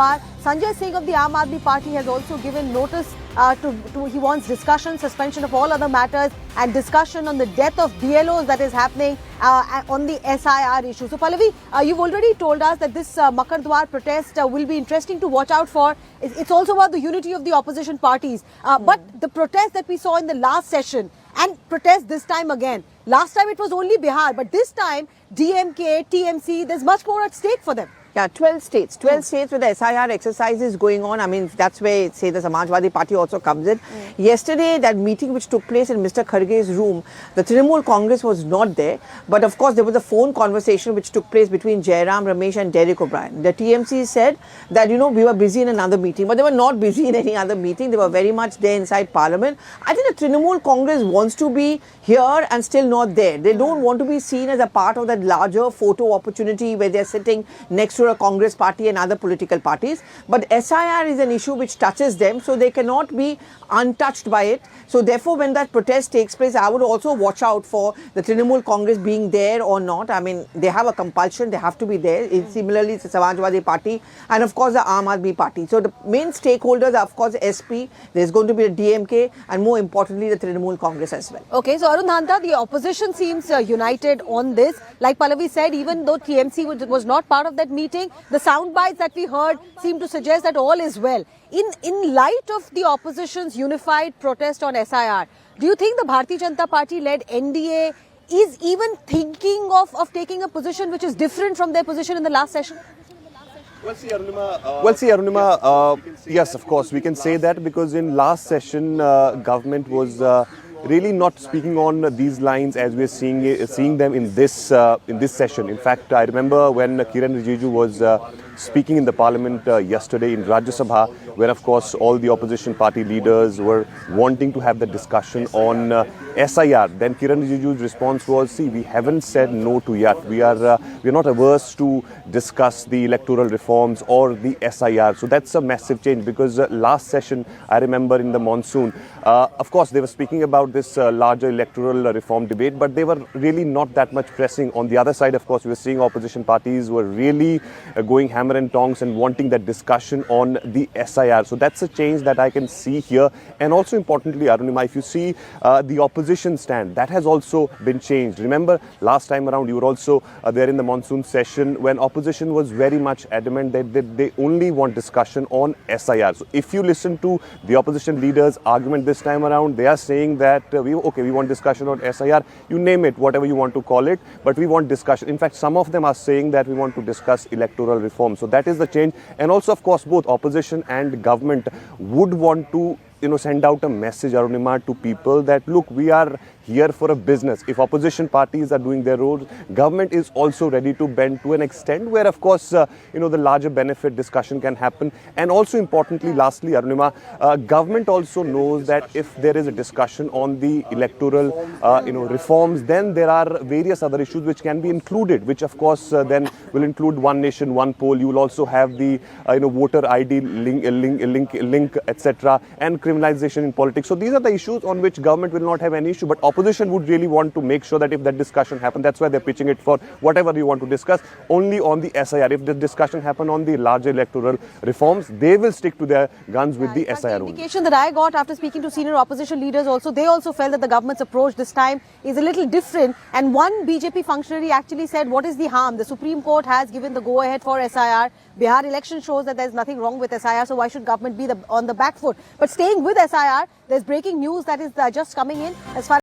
Sanjay Singh of the Aam Aadmi Party has also given notice he wants discussion, suspension of all other matters and discussion on the death of BLOs that is happening on the SIR issue. So Pallavi, you've already told us that this Makar Dwar protest will be interesting to watch out for. It's also about the unity of the opposition parties. But the protest that we saw in the last session and protest this time again. Last time it was only Bihar, but this time DMK, TMC, there's much more at stake for them. Yeah, 12 states. 12 states where the SIR exercise is going on. I mean, that's where, say, the Samajwadi Party also comes in. Yesterday, that meeting which took place in Mr. Kharge's room, the Trinamool Congress was not there. But of course, there was a phone conversation which took place between Jairam, Ramesh and Derek O'Brien. The TMC said that, we were busy in another meeting. But they were not busy in any other meeting. They were very much there inside Parliament. I think the Trinamool Congress wants to be here and still not there. They don't want to be seen as a part of that larger photo opportunity where they're sitting next to a Congress party and other political parties. But SIR is an issue which touches them, so they cannot be untouched by it. So therefore, when that protest takes place, I would also watch out for the Trinamool Congress being there or not. I mean, they have a compulsion, they have to be there. Similarly, it's the Samajwadi Party and of course the Aam Aadmi Party. So the main stakeholders are of course SP, there's going to be the DMK and more importantly the Trinamool Congress as well. Okay, so Arundhanta, the opposition seems united on this. Like Pallavi said, even though TMC was not part of that meeting, the sound bites that we heard seem to suggest that all is well. In light of the opposition's unified protest on SIR, do you think the Bharatiya Janata Party-led NDA is even thinking of taking a position which is different from their position in the last session? Well, see, Arunima, yes, of course, we can say that because in last session, government was really not speaking on these lines as we're seeing them in this session. In fact, I remember when Kiran Rijiju was speaking in the parliament yesterday in Rajya Sabha, where of course all the opposition party leaders were wanting to have the discussion on SIR. Then Kiran Rijiju's response was, see, we haven't said no to yet. We are not averse to discuss the electoral reforms or the SIR. So that's a massive change because last session, I remember in the monsoon, of course they were speaking about this larger electoral reform debate, but they were really not that much pressing. On the other side, of course, we were seeing opposition parties were really going hammer and tongs and wanting that discussion on the SIR. So that's a change that I can see here. And also importantly, Arunima, if you see the opposition stand, that has also been changed. Remember, last time around, you were also there in the monsoon session when opposition was very much adamant that they only want discussion on SIR. So if you listen to the opposition leaders' argument this time around, they are saying that we want discussion on SIR, you name it, whatever you want to call it, but we want discussion. In fact, some of them are saying that we want to discuss electoral reform. So that is the change. And also, of course, both opposition and government would want to send out a message, Arunima, to people that, look, we are here for a business. If opposition parties are doing their roles, government is also ready to bend to an extent where, of course, the larger benefit discussion can happen. And also importantly, lastly, Arunima, government also knows that if there is a discussion on the electoral, reforms, then there are various other issues which can be included, which of course then will include one nation, one poll. You will also have the, voter ID link, etc. and criminalization in politics. So these are the issues on which government will not have any issue, but opposition would really want to make sure that if that discussion happens, that's why they're pitching it for whatever you want to discuss, only on the SIR. If the discussion happen on the larger electoral reforms, they will stick to their guns with the SIR. The indication that I got after speaking to senior opposition leaders also, they also felt that the government's approach this time is a little different. And one BJP functionary actually said, what is the harm? The Supreme Court has given the go-ahead for SIR. Bihar election shows that there's nothing wrong with SIR, so why should government be on the back foot? But staying with SIR, there's breaking news that is just coming in as far